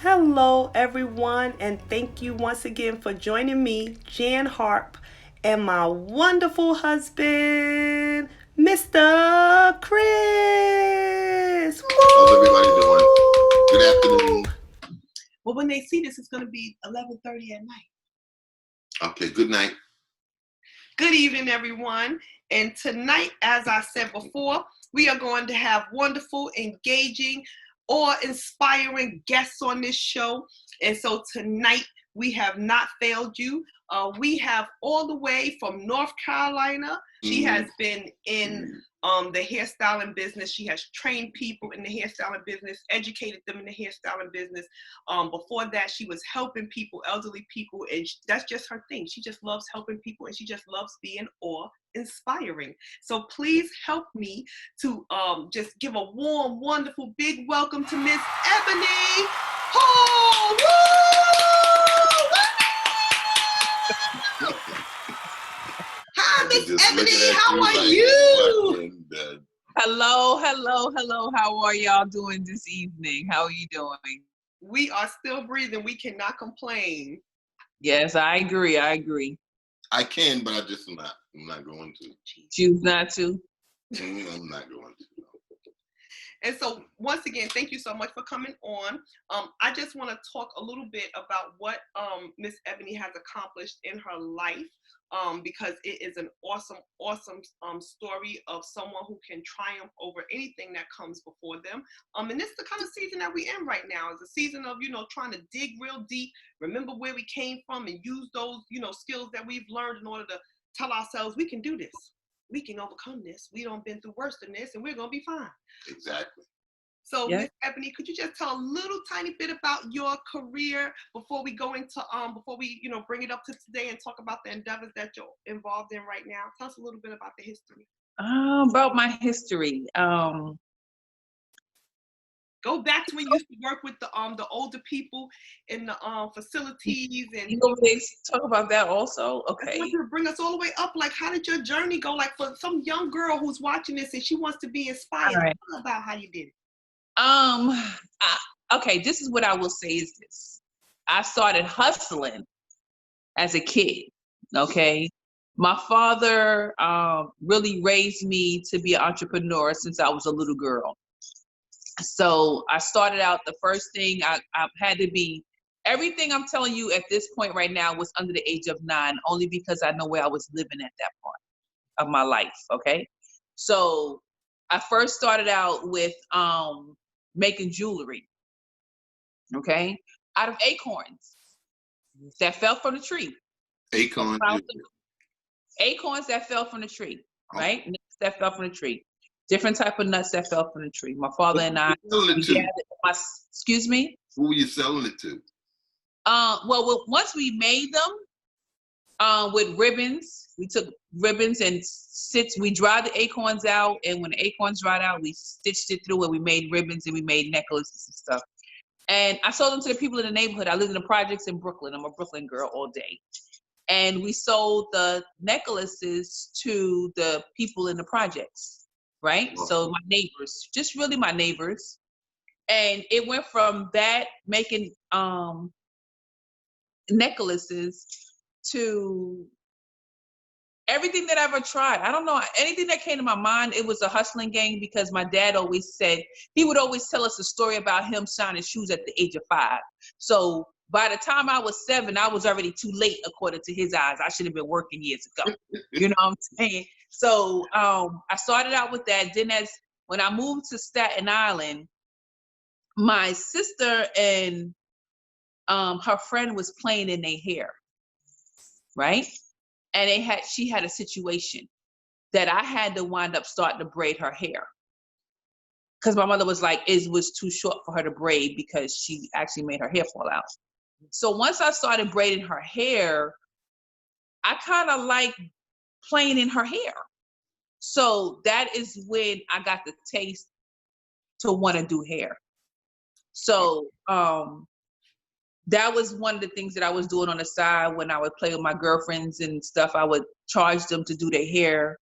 Hello, everyone, and thank you once again for joining me, Jan Harp, and my wonderful husband, Mr. Chris. How's everybody doing? Good Woo! afternoon. Well, when they see this, it's going to be 11:30 at night. Okay, good night. Good evening, everyone. And tonight, as I said before, we are going to have wonderful, engaging, or inspiring guests on this show. And so tonight, we have not failed you. We have all the way from North Carolina. She has been in the hairstyling business. She has trained people in the hairstyling business, educated them in the hairstyling business. Before that, she was helping people, elderly people, and that's just her thing. She just loves helping people, and she just loves being awe-inspiring. So please help me to just give a warm, wonderful, big welcome to Miss Ebony Hall. Hi, Miss Ebony. How are you? Hello. How are y'all doing this evening? How are you doing? We are still breathing. We cannot complain. Yes, I agree. I can, but I'm not going to. Choose not to. I'm not going to. And so, once again, thank you so much for coming on. I just want to talk a little bit about what Miss Ebony has accomplished in her life, because it is an awesome story of someone who can triumph over anything that comes before them. And this is the kind of season that we're in right now. It's a season of, trying to dig real deep, remember where we came from, and use those, skills that we've learned in order to tell ourselves we can do this. We can overcome this. We don't been through worse than this, and we're gonna be fine. Exactly. So, Miss Ebony, could you just tell a little tiny bit about your career before we go into before we bring it up to today and talk about the endeavors that you're involved in right now? Tell us a little bit about the history. About my history. Go back to when you used to work with the older people in the facilities and. You know, they talk about that also. Okay. I want you to bring us all the way up. Like, how did your journey go? Like, for some young girl who's watching this and she wants to be inspired, All right. Tell about how you did it. Okay. This is what I will say is this. I started hustling as a kid. Okay. My father really raised me to be an entrepreneur since I was a little girl. So I started out, the first thing I had to be, everything I'm telling you at this point right now was under the age of 9, only because I know where I was living at that point of my life, okay? So I first started out with making jewelry, okay? Out of acorns that fell from the tree. Acorn. Acorns that fell from the tree, right? Nuts that fell from the tree. Different type of nuts that fell from the tree. My father and I, excuse me? Who were you selling it to? Well, once we made them with ribbons, we took ribbons and we dried the acorns out, and when the acorns dried out, we stitched it through and we made ribbons and we made necklaces and stuff. And I sold them to the people in the neighborhood. I lived in the projects in Brooklyn. I'm a Brooklyn girl all day. And we sold the necklaces to the people in the projects, right? Oh. So my neighbors, just really my neighbors. And it went from that, making necklaces, to everything that I ever tried. I don't know, anything that came to my mind, it was a hustling game, because my dad always said, he would always tell us a story about him shining shoes at the age of 5. So by the time I was 7, I was already too late, according to his eyes. I should have been working years ago. You know what I'm saying? So I started out with that. Then when I moved to Staten Island, my sister and her friend was playing in their hair, right? And she had a situation that I had to wind up starting to braid her hair, because my mother was like, it was too short for her to braid, because she actually made her hair fall out. So once I started braiding her hair, I kind of like playing in her hair. So that is when I got the taste to want to do hair. So that was one of the things that I was doing on the side. When I would play with my girlfriends and stuff, I would charge them to do their hair.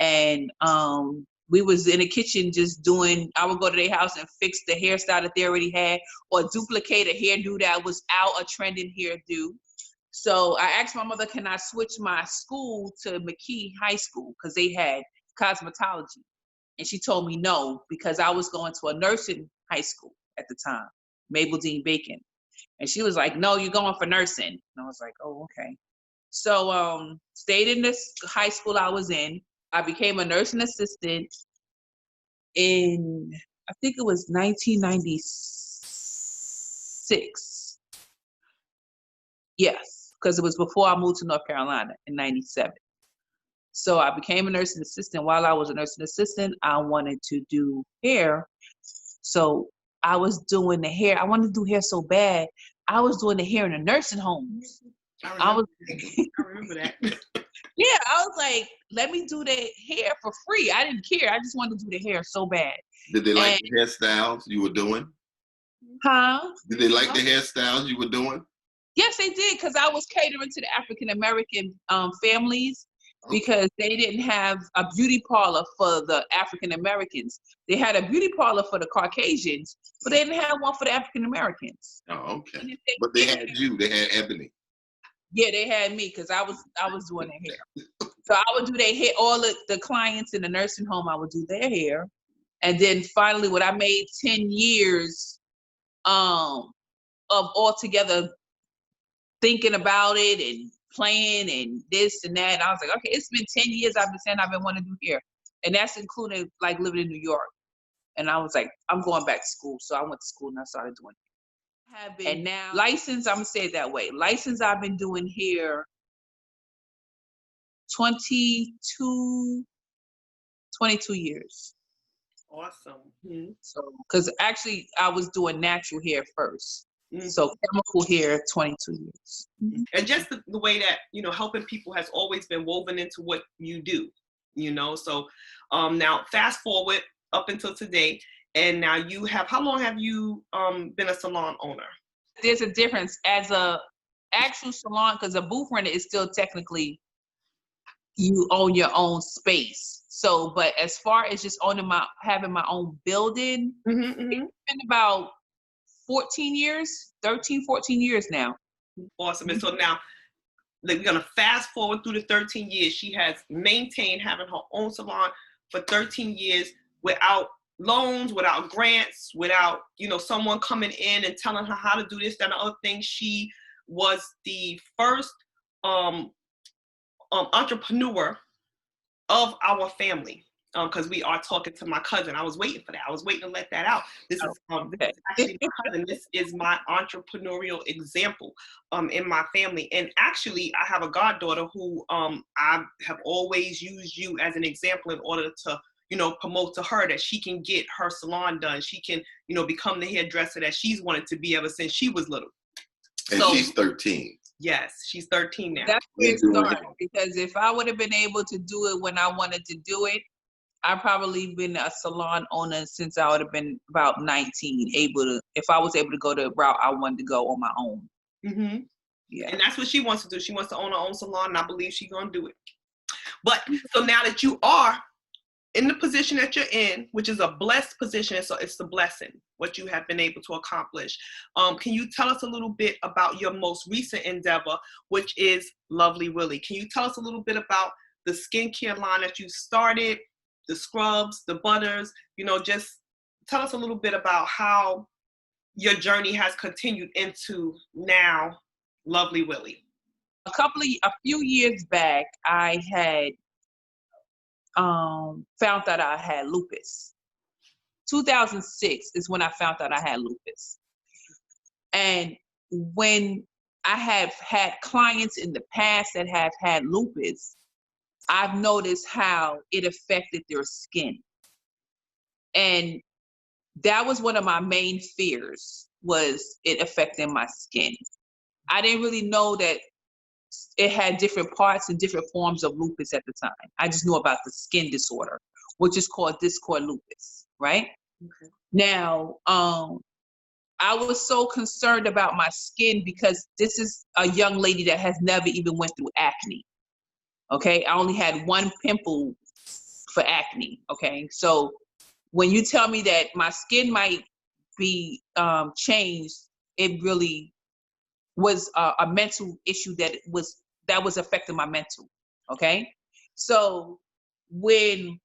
And we was in the kitchen just doing, I would go to their house and fix the hairstyle that they already had, or duplicate a hairdo that was out, a trending hairdo. So I asked my mother, can I switch my school to McKee High School? Because they had cosmetology. And she told me no, because I was going to a nursing high school at the time, Mabel Dean Bacon. And she was like, no, you're going for nursing. And I was like, oh, okay. So stayed in this high school I was in. I became a nursing assistant in, I think it was 1996. Yes, because it was before I moved to North Carolina in 97. So I became a nursing assistant. While I was a nursing assistant, I wanted to do hair. So I was doing the hair. I wanted to do hair so bad. I was doing the hair in the nursing homes. I remember that. Yeah, I was like, let me do the hair for free. I didn't care. I just wanted to do the hair so bad. Did they like the hairstyles you were doing? Huh? Did they like the hairstyles you were doing? Yes, they did, because I was catering to the African American families, because they didn't have a beauty parlor for the African Americans. They had a beauty parlor for the Caucasians, but they didn't have one for the African Americans. Oh, okay. But they had you. They had Ebony. Yeah, they had me, because I was doing their hair. So I would do their hair. All the clients in the nursing home, I would do their hair. And then finally, when I made 10 years of all together thinking about it and playing and this and that, and I was like, okay, it's been 10 years I've been saying I've been wanting to do hair. And that's including like living in New York. And I was like, I'm going back to school. So I went to school and I started doing it. And now licensed, I'm gonna say it that way. Licensed, I've been doing hair 22 years. Awesome. Mm-hmm. So, because actually I was doing natural hair first. Mm-hmm. So chemical hair, 22 years. Mm-hmm. And just the way that, helping people has always been woven into what you do, So now fast forward up until today, and now you have, how long have you been a salon owner? There's a difference as a actual salon, because a booth renter is still technically, you own your own space. So, but as far as just having my own building, It's been about 14 years now. Awesome. And so now we're going to fast forward through the 13 years. She has maintained having her own salon for 13 years without loans, without grants, without, someone coming in and telling her how to do this, that, and other thing. She was the first entrepreneur of our family. Because we are talking to my cousin. I was waiting for that. I was waiting to let that out. This is actually my cousin. This is my entrepreneurial example in my family. And actually, I have a goddaughter who I have always used you as an example in order to, promote to her that she can get her salon done. She can, become the hairdresser that she's wanted to be ever since she was little. And so, she's 13. Yes, she's 13 now. That's where it started. Because if I would have been able to do it when I wanted to do it, I've probably been a salon owner since I would have been about 19, if I was able to go the route I wanted to go on my own. Mm-hmm. Yeah. And that's what she wants to do. She wants to own her own salon, and I believe she's going to do it. But so now that you are in the position that you're in, which is a blessed position, so it's a blessing, what you have been able to accomplish. Can you tell us a little bit about your most recent endeavor, which is Lovely Willie? Can you tell us a little bit about the skincare line that you started, the scrubs, the butters, just tell us a little bit about how your journey has continued into now Lovely Willie. A few years back, I had found out I had lupus. 2006 is when I found out I had lupus. And when I have had clients in the past that have had lupus, I've noticed how it affected their skin. And that was one of my main fears, was it affecting my skin. I didn't really know that it had different parts and different forms of lupus at the time. I just knew about the skin disorder, which is called discoid lupus, right? Okay. Now, I was so concerned about my skin because this is a young lady that has never even went through acne. Okay, I only had one pimple for acne. Okay, so when you tell me that my skin might be changed, it really was a mental issue that was affecting my mental. Okay, so when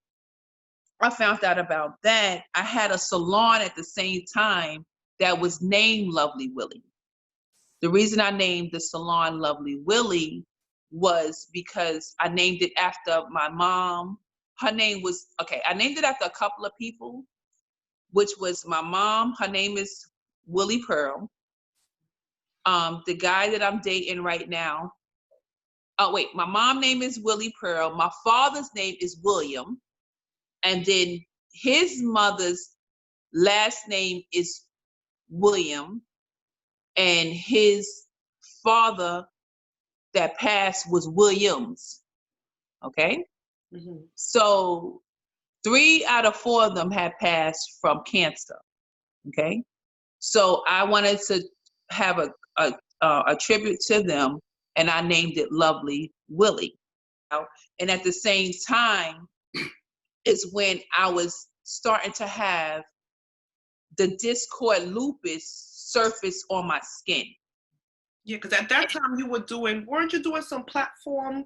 I found out about that, I had a salon at the same time that was named Lovely Willie. The reason I named the salon Lovely Willie was because I named it after my mom. Her name was, okay, I named it after a couple of people, which was my mom. Her name is Willie Pearl. The guy that I'm dating right now, oh wait, my mom's name is Willie Pearl. My father's name is William. And then his mother's last name is William. And his father that passed was Williams. Okay. Mm-hmm. So 3 out of 4 of them had passed from cancer. Okay. So I wanted to have a tribute to them, and I named it Lovely Willie. And at the same time is when I was starting to have the discoid lupus surface on my skin. Yeah, because at that time weren't you doing some platform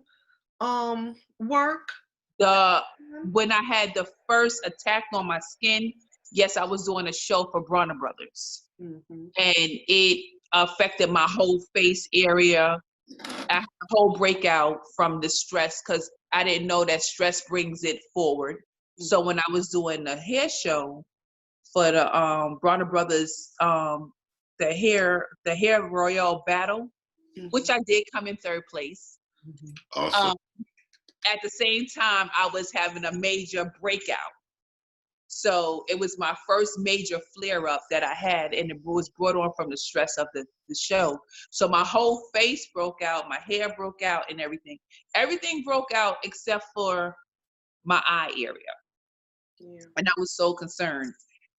work? When I had the first attack on my skin, yes, I was doing a show for Bronner Brothers. Mm-hmm. And it affected my whole face area. I had a whole breakout from the stress because I didn't know that stress brings it forward. Mm-hmm. So when I was doing the hair show for the Bronner Brothers, the hair royale battle, mm-hmm. which I did come in 3rd place. Mm-hmm. Awesome. At the same time, I was having a major breakout. So it was my first major flare up that I had, and it was brought on from the stress of the show. So my whole face broke out, my hair broke out, and everything. Everything broke out except for my eye area. Yeah. And I was so concerned.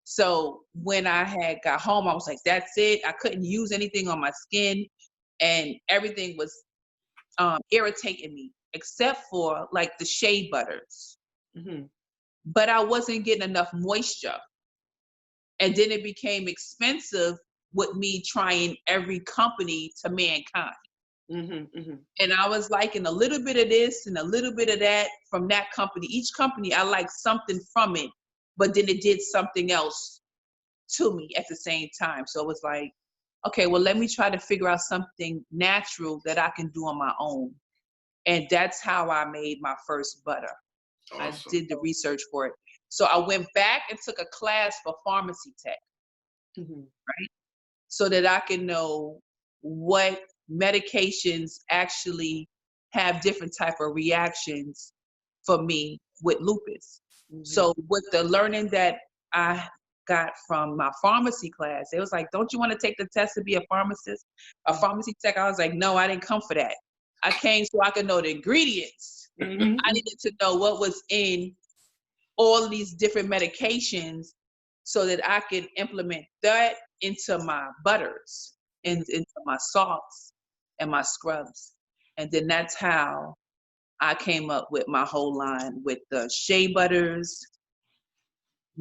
So when I had got home, I was like, that's it. I couldn't use anything on my skin, and everything was irritating me, except for like the shea butters. Mm-hmm. But I wasn't getting enough moisture. And then it became expensive with me trying every company to mankind. Mm-hmm, mm-hmm. And I was liking a little bit of this and a little bit of that from that company. Each company, I liked something from it, but then it did something else to me at the same time. So it was like, okay, well, let me try to figure out something natural that I can do on my own. And that's how I made my first butter. Awesome. I did the research for it. So I went back and took a class for pharmacy tech, mm-hmm. right? So that I can know what medications actually have different type of reactions for me with lupus. Mm-hmm. So with the learning that I got from my pharmacy class, it was like, don't you want to take the test to be a pharmacist, a pharmacy tech? I was like, no, I didn't come for that. I came so I could know the ingredients. Mm-hmm. I needed to know what was in all of these different medications so that I could implement that into my butters and into my salts and my scrubs. And then that's how I came up with my whole line with the shea butters.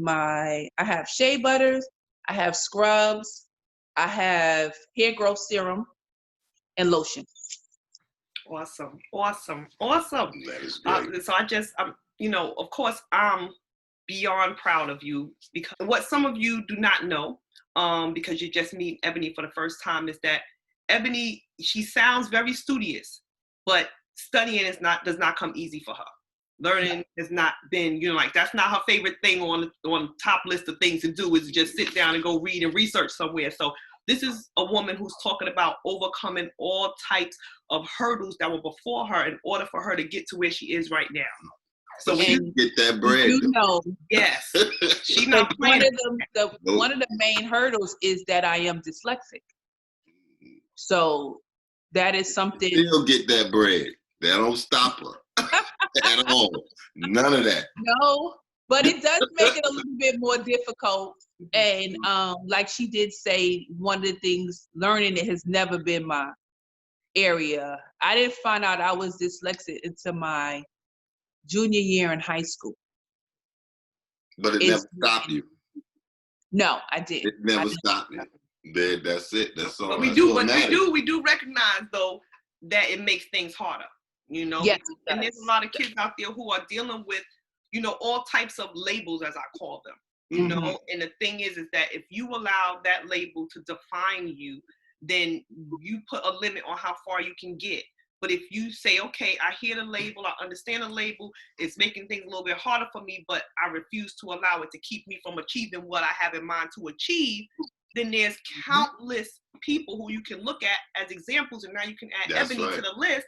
I have shea butters, I have scrubs, I have hair growth serum and lotion. Awesome. That is great. So I just, of course, I'm beyond proud of you, because what some of you do not know, because you just meet Ebony for the first time, is that Ebony, she sounds very studious, but studying does not come easy for her. Learning has not been, that's not her favorite thing on top list of things to do, is just sit down and go read and research somewhere. So this is a woman who's talking about overcoming all types of hurdles that were before her in order for her to get to where she is right now. So when you get that bread, yes, she not one of the main hurdles is that I am dyslexic. So that is something. Still get that bread. That don't stop her at all. None of that. No, but it does make it a little bit more difficult. And like she did say, one of the things, learning it has never been my area. I didn't find out I was dyslexic until my junior year in high school. But it never stopped you. No, I didn't. It never stopped you. That's it. That's all. But we do recognize though that it makes things harder. You know, yes, and there's a lot of kids out there who are dealing with, you know, all types of labels, as I call them. You know, and the thing is that if you allow that label to define you, then you put a limit on how far you can get. But if you say, okay, I hear the label, I understand the label, it's making things a little bit harder for me, but I refuse to allow it to keep me from achieving what I have in mind to achieve, then there's countless people who you can look at as examples, and now you can add Ebony to the list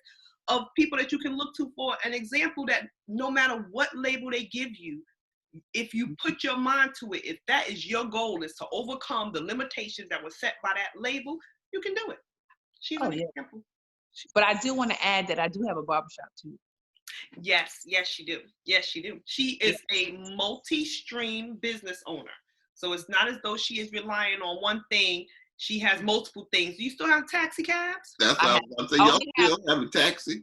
of people that you can look to for an example that no matter what label they give you, if you put your mind to it, if that is your goal, is to overcome the limitations that were set by that label, you can do it. She's an example. But I do want to add that I do have a barbershop too. Yes, she do. Yes, she do. She is a multi-stream business owner. So it's not as though she is relying on one thing. She has multiple things. Do you still have taxi cabs? That's what I'm saying. Y'all still have a taxi?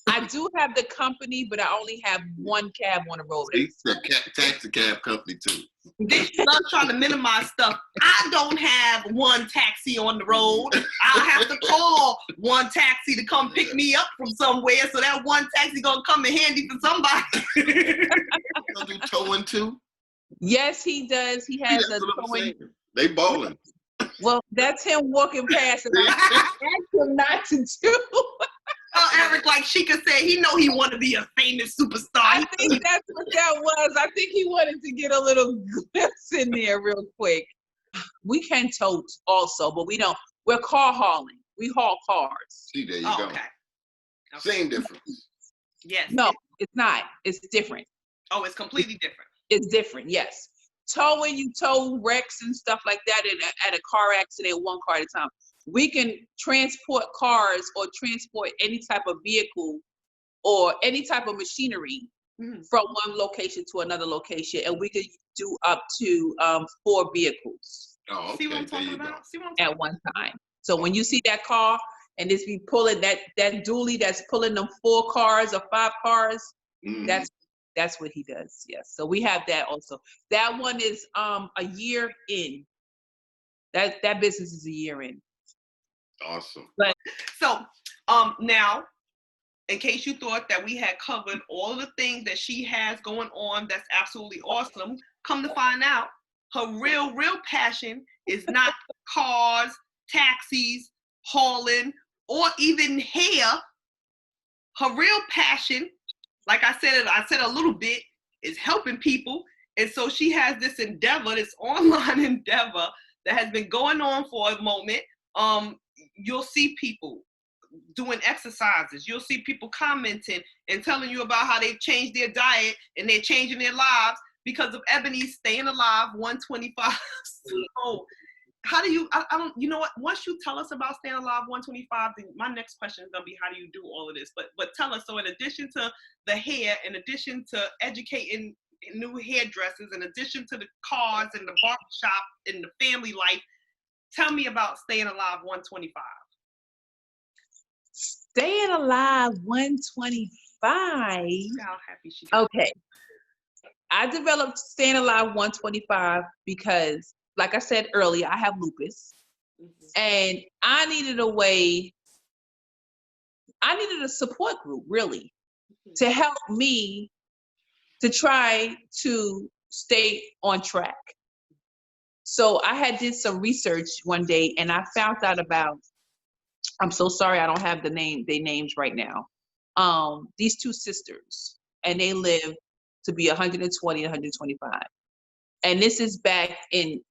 I do have the company, but I only have one cab on the road. It's a taxi cab company too. They love trying to minimize stuff. I don't have one taxi on the road. I'll have to call one taxi to come pick me up from somewhere, so that one taxi gonna come in handy for somebody. You'll do towing too? Yes, he does. He has a towing. They bowling. Well, that's him walking past, and I asked him not to do. Oh, Eric, like Sheikah said, he know he want to be a famous superstar. I think that's what that was. I think he wanted to get a little glimpse in there real quick. We can tote also, but we don't. We're car hauling. We haul cars. See, there you go. Okay. Same difference. Yes. No, it's not. It's different. Oh, it's completely different. It's different, yes. Towing, you tow wrecks and stuff like that at a car accident, one car at a time. We can transport cars or transport any type of vehicle or any type of machinery from one location to another location, and we could do up to 4 vehicles. Oh, okay. See what I'm talking about? At one time. So when you see that car and it's be pulling that dually that's pulling them 4 cars or 5 cars, that's what he does. Yes. So we have that also. That one is a year in. That business is a year in. Awesome. But so now, in case you thought that we had covered all the things that she has going on, that's absolutely awesome. Come to find out, her real passion is not cars, taxis, hauling, or even hair. Her real passion, like I said a little bit, is helping people. And so she has this endeavor, this online endeavor that has been going on for a moment. You'll see people doing exercises. You'll see people commenting and telling you about how they've changed their diet and they're changing their lives because of Ebony's Staying Alive 125. So how do you, I don't, you know what, once you tell us about Staying Alive 125, then my next question is going to be, how do you do all of this? But tell us, so in addition to the hair, in addition to educating new hairdressers, in addition to the cars and the barbershop and the family life, tell me about Staying Alive 125. Staying Alive 125. How happy she is. Okay. I developed Staying Alive 125 because, like I said earlier, I have lupus. And I needed a support group, really, to help me to try to stay on track. So I did some research one day, and I found out about, I'm so sorry I don't have their names right now. These 2 sisters, and they live to be 120, 125. And this is back in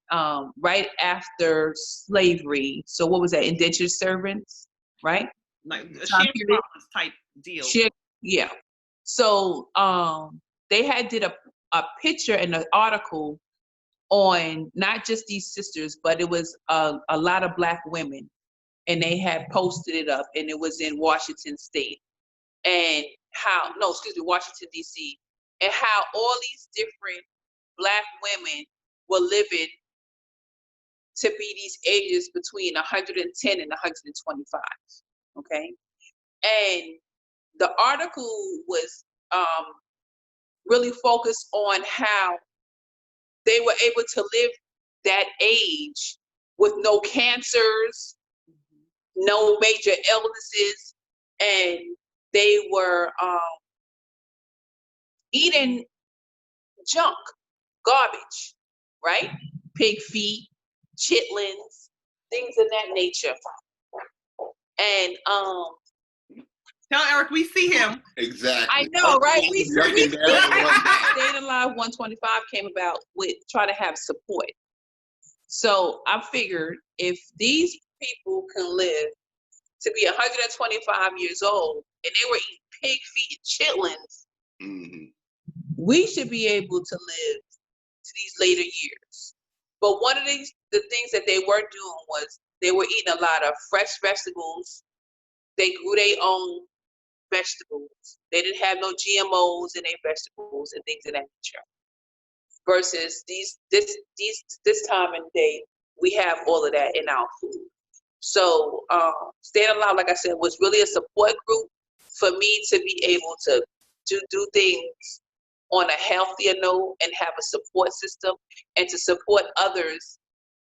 right after slavery. So what was that? Indentured servants, right? Like a sharecroppers type deal. Yeah. So they did a picture and an article on not just these sisters, but it was a lot of Black women, and they had posted it up, and it was in Washington State, and Washington D.C., and how all these different Black women were living to be these ages between 110 and 125. Okay, and the article was really focus on how they were able to live that age with no cancers, no major illnesses, and they were eating junk, garbage, right? Pig feet, chitlins, things of that nature. And Tell Eric we see him. Exactly. I know, right? We Yucking down on that. Staying Alive 125 came about with trying to have support. So I figured if these people can live to be 125 years old and they were eating pig feet and chitlins, Mm-hmm. we should be able to live to these later years. But one of the things that they were doing was they were eating a lot of fresh vegetables. They grew their own vegetables. They didn't have no GMOs in their vegetables and things of that nature. Versus this time and day, we have all of that in our food. So Staying Alive, like I said, was really a support group for me to be able to do things on a healthier note and have a support system and to support others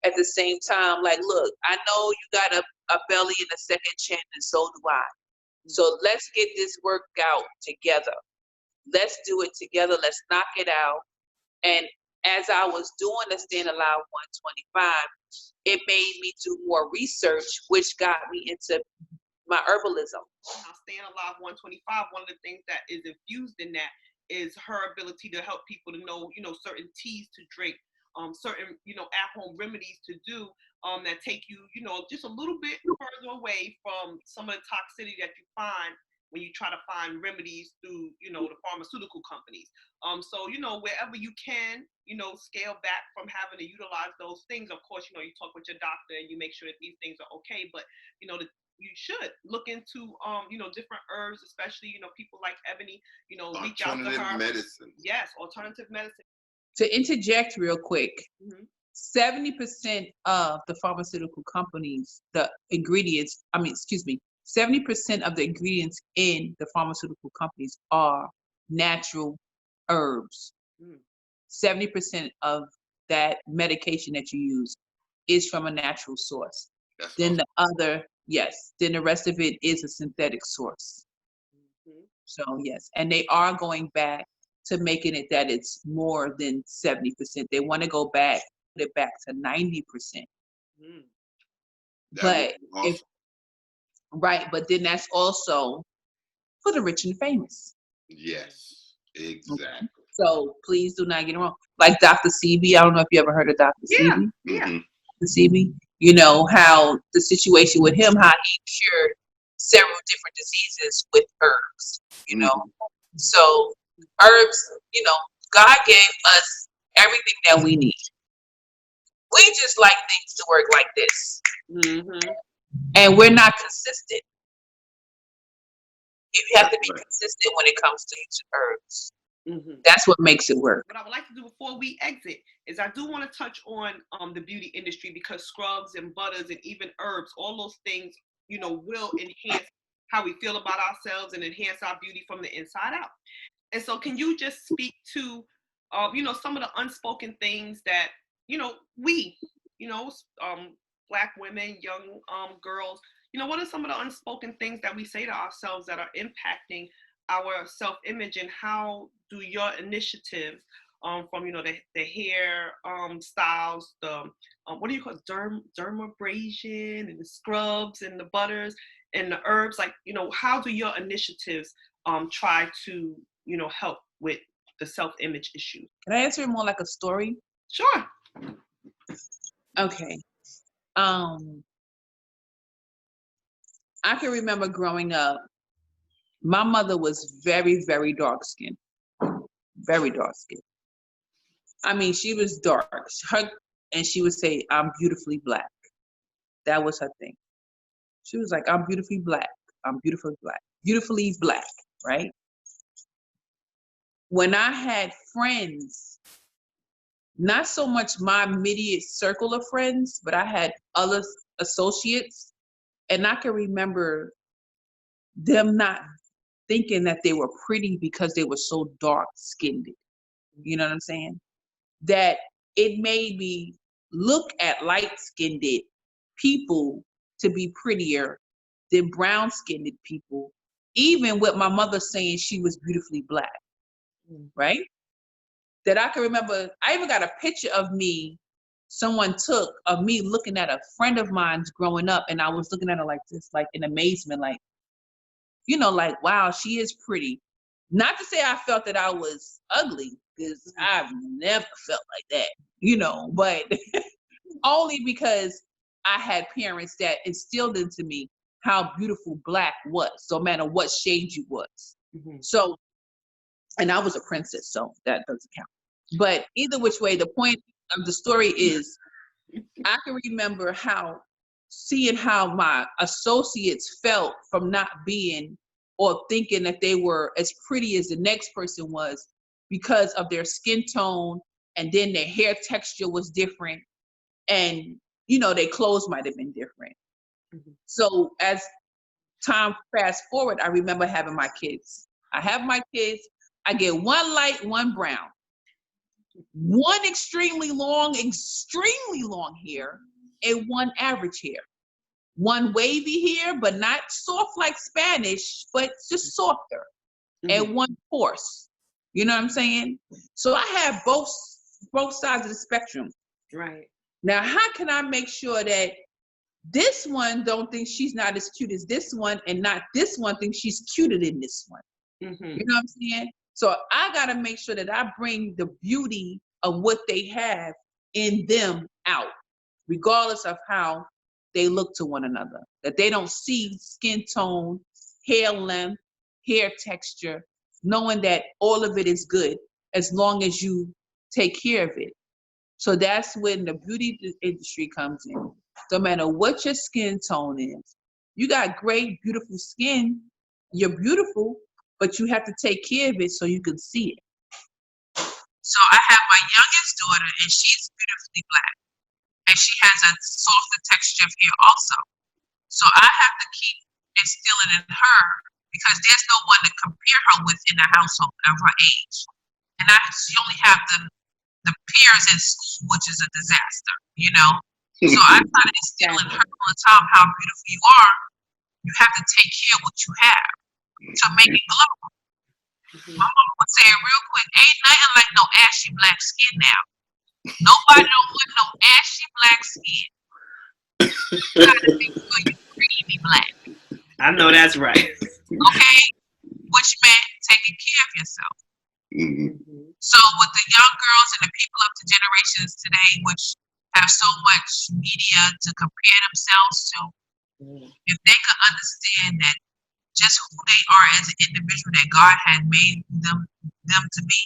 at the same time. Like, look, I know you got a belly and a second chin, and so do I. So let's get this worked out together. Let's do it together. Let's knock it out. And as I was doing the Staying Alive 125, it made me do more research, which got me into my herbalism. Now, Staying Alive 125, one of the things that is infused in that is her ability to help people to know, certain teas to drink, certain, at-home remedies to do that take you, just a little bit further away from some of the toxicity that you find when you try to find remedies through, the pharmaceutical companies. So, wherever you can, scale back from having to utilize those things. Of course, you talk with your doctor and you make sure that these things are okay, but, you should look into, different herbs, especially, people like Ebony, reach out to her. Alternative medicine. Yes, alternative medicine. To interject real quick, Mhm. 70% of the pharmaceutical companies, 70% of the ingredients in the pharmaceutical companies are natural herbs. 70% of that medication that you use is from a natural source. That's Then awesome. then the rest of it is a synthetic source. So yes, and they are going back to making it that it's more than 70%. They want to go back, put it back to 90%. But Awesome. but then that's also for the rich and famous. Yes, exactly. Okay. So please do not get it wrong. Like Dr. CB, I don't know if you ever heard of Dr. CB. Yeah. Dr. CB, how the situation with him, how he cured several different diseases with herbs, So herbs, God gave us everything that we need. We just like things to work like this. And we're not consistent. You have to be consistent when it comes to using herbs. That's what makes it work. What I would like to do before we exit is I do want to touch on the beauty industry, because scrubs and butters and even herbs, all those things, will enhance how we feel about ourselves and enhance our beauty from the inside out. And so can you just speak to, some of the unspoken things that, we, Black women, young girls, what are some of the unspoken things that we say to ourselves that are impacting our self-image, and how do your initiatives from the hair styles, the what do you call it, dermabrasion, and the scrubs and the butters and the herbs, like how do your initiatives try to help with the self-image issue? Can I answer it more like a story? Sure. Okay. I can remember growing up, my mother was very, very dark skinned. Very dark skinned. I mean, she was dark. And she would say, "I'm beautifully black." That was her thing. She was like, "I'm beautifully black. I'm beautifully black." Beautifully black, right? When I had friends, not so much my immediate circle of friends, but I had other associates, and I can remember them thinking that they were pretty because they were so dark skinned. You know what I'm saying? That it made me look at light skinned people to be prettier than brown skinned people, even with my mother saying she was beautifully black, right? That I can remember, I even got a picture of me, someone took of me looking at a friend of mine's growing up, and I was looking at her like this, like in amazement, like, you know, like, wow, she is pretty. Not to say I felt that I was ugly, because I've never felt like that, you know, but only because I had parents that instilled into me how beautiful black was, no matter what shade you was. So, and I was a princess, so that doesn't count. But either which way, the point of the story is I can remember seeing how my associates felt from not being or thinking that they were as pretty as the next person was because of their skin tone, and then their hair texture was different, and you know, their clothes might have been different. So as time fast forward, I remember having my kids. I have my kids. I get one light, one brown, one extremely long hair, and one average hair. One wavy hair, but not soft like Spanish, but just softer. And one coarse. You know what I'm saying? So I have both sides of the spectrum. Right. Now, how can I make sure that this one don't think she's not as cute as this one, and not this one thinks she's cuter than this one? You know what I'm saying? So I got to make sure that I bring the beauty of what they have in them out, regardless of how they look to one another. That they don't see skin tone, hair length, hair texture, knowing that all of it is good as long as you take care of it. So that's when the beauty industry comes in. No matter what your skin tone is, you got great, beautiful skin. You're beautiful, but you have to take care of it so you can see it. So I have my youngest daughter, and she's beautifully black, and she has a softer texture of hair also. So I have to keep instilling in her, because there's no one to compare her with in the household of her age. And she only have the peers in school, which is a disaster, you know? So I try to instill in her all the time how beautiful you are. You have to take care of what you have to make it glow. My mom would say it real quick, ain't nothing like no ashy black skin now. Nobody don't want no ashy black skin. You gotta make sure you're creamy black. I know that's right. Okay? Which meant taking care of yourself. So with the young girls and the people of the generations today, which have so much media to compare themselves to, if they could understand that just who they are as an individual, that God had made them to be,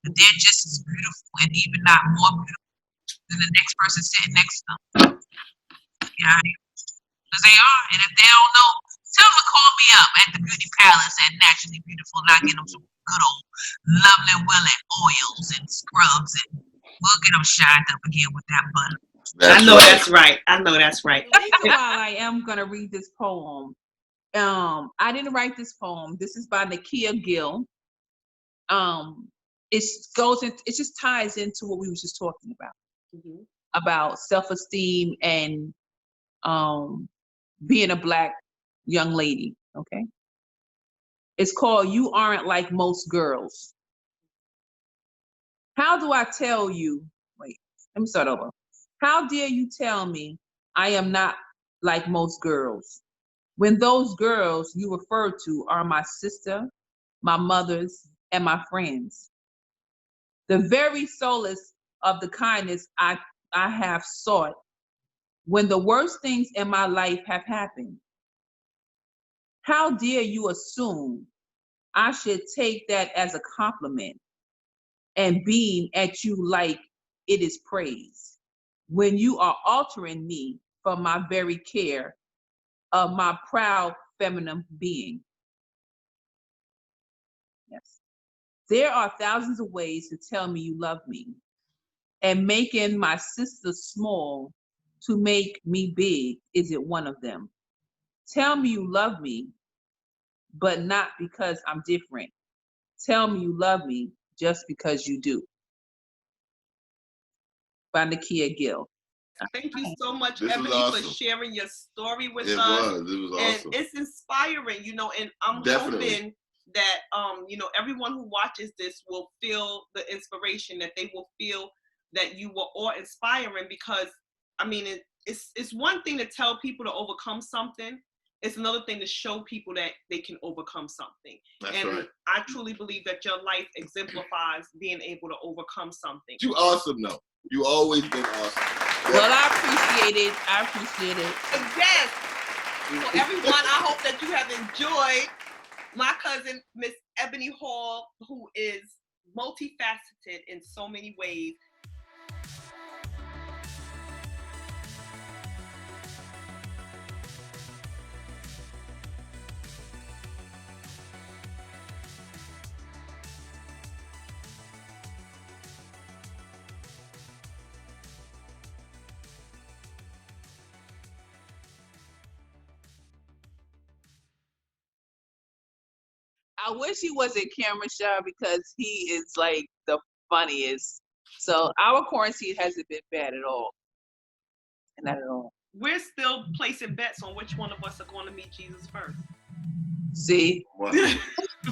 that they're just as beautiful and even not more beautiful than the next person sitting next to them. Yeah, because they are. And if they don't know, tell them to call me up at the Beauty Palace at Naturally Beautiful, and I'll get them some good old Lovely Willy oils and scrubs, and we'll get them shined up again with that butter. I know that's right. I know that's right. While I am going to read this poem, I didn't write this poem. This is by Nakia Gill. It just ties into what we were just talking about self-esteem and being a Black young lady. Okay. It's called "You Aren't Like Most Girls." How do I tell you? Wait, let me start over. How dare you tell me I am not like most girls, when those girls you refer to are my sister, my mothers, and my friends? The very solace of the kindness I have sought when the worst things in my life have happened. How dare you assume I should take that as a compliment and beam at you like it is praise, when you are altering me from my very care of my proud feminine being? Yes. There are thousands of ways to tell me you love me, and making my sister small to make me big isn't one of them. Tell me you love me, but not because I'm different. Tell me you love me just because you do. By Nakia Gill. Thank you so much, This was Ebony, awesome. for sharing your story with It us. was And awesome. it's inspiring, you know, and I'm Definitely. hoping that, you know, everyone who watches this will feel the inspiration, that they will feel that you were all inspiring, because, I mean, it's one thing to tell people to overcome something. It's another thing to show people that they can overcome something. That's and right. I truly believe that your life exemplifies being able to overcome something. You awesome, though. You always been awesome. Well, I appreciate it. I appreciate it. Yes. So everyone, I hope that you have enjoyed my cousin, Miss Ebony Hall, who is multifaceted in so many ways. I wish he wasn't camera shy because he is like the funniest. So our quarantine hasn't been bad at all. Not at all. We're still placing bets on which one of us are going to meet Jesus first. See?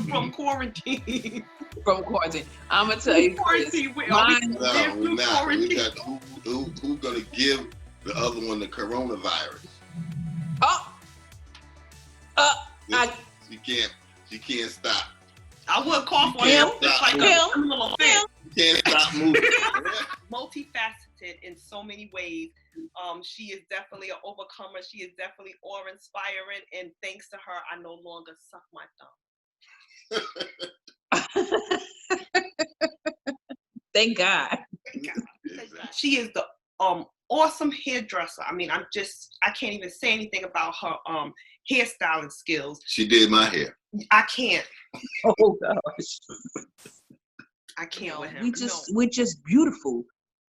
From quarantine. From quarantine. I'm going to tell you, Chris, No, we're not. We got who's going to give the other one the coronavirus? She can't stop. I would cough on him. Just like a little thing. Can't stop moving. Multifaceted in so many ways. She is definitely an overcomer. She is definitely awe-inspiring. And thanks to her, I no longer suck my thumb. Thank God. Thank God. She is the awesome hairdresser. I mean, I can't even say anything about her hairstyling skills. She did my hair. I can't. Oh gosh. I can't with him. We're just beautiful.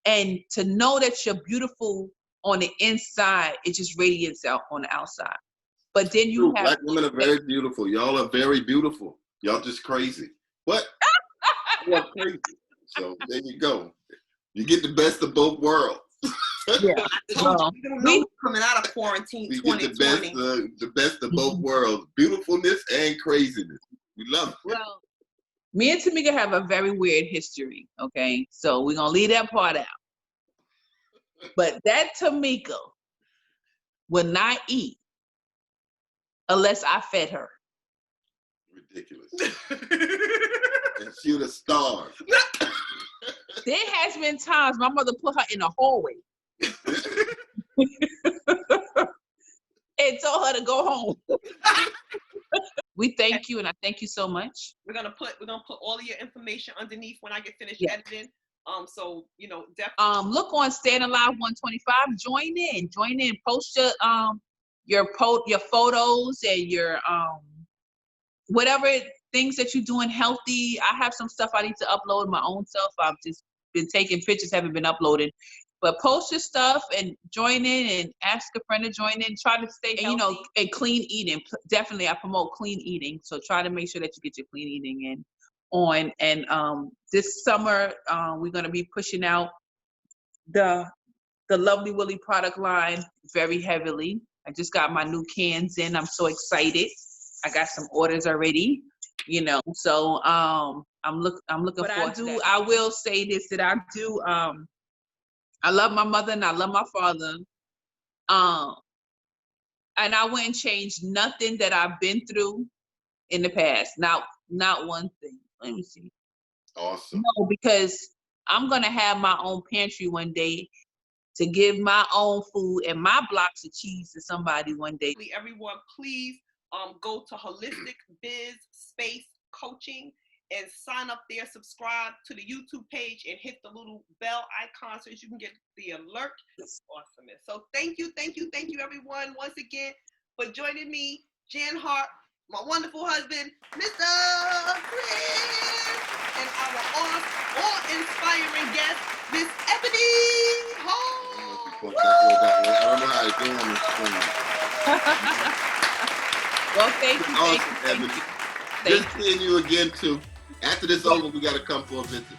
And to know that you're beautiful on the inside, it just radiates out on the outside. But then you have black women are very beautiful. Y'all are very beautiful. Y'all just crazy. What? You're crazy. So there you go. You get the best of both worlds. Yeah. I told you, we don't know coming out of quarantine 2020. The best of both worlds. Beautifulness and craziness. We love it. Well, me and Tamika have a very weird history, okay? So we're going to leave that part out. But that Tamika would not eat unless I fed her. Ridiculous. And she would have starved. There has been times my mother put her in the hallway and told her to go home. We thank you, and I thank you so much. We're gonna put all of your information underneath when I get finished editing. So you know, definitely. Look on Staying Alive 125. Join in. Post your photos and your whatever things that you're doing healthy. I have some stuff I need to upload my own self. I've just been taking pictures, haven't been uploading. But post your stuff and join in and ask a friend to join in. Try to stay healthy. And clean eating. Definitely, I promote clean eating. So try to make sure that you get your clean eating in on. And this summer, we're going to be pushing out the Lovely Willy product line very heavily. I just got my new cans in. I'm so excited. I got some orders already. You know, so I'm looking forward to that. I will say this, that I do. I love my mother and I love my father. And I wouldn't change nothing that I've been through in the past. Not one thing. Let me see. Awesome. No, because I'm gonna have my own pantry one day to give my own food and my blocks of cheese to somebody one day. Everyone, please go to Holistic Biz Space Coaching and sign up there, subscribe to the YouTube page, and hit the little bell icon so that you can get the alert. That's awesome. So thank you, everyone, once again, for joining me, Jan Hart, my wonderful husband, Mr. Chris, and our awe-inspiring guest, Miss Ebony Hall. I don't know how to do on this screen. Well, thank you. Awesome, Ebony. Just seeing you again too. After this over, we got to come for a visit.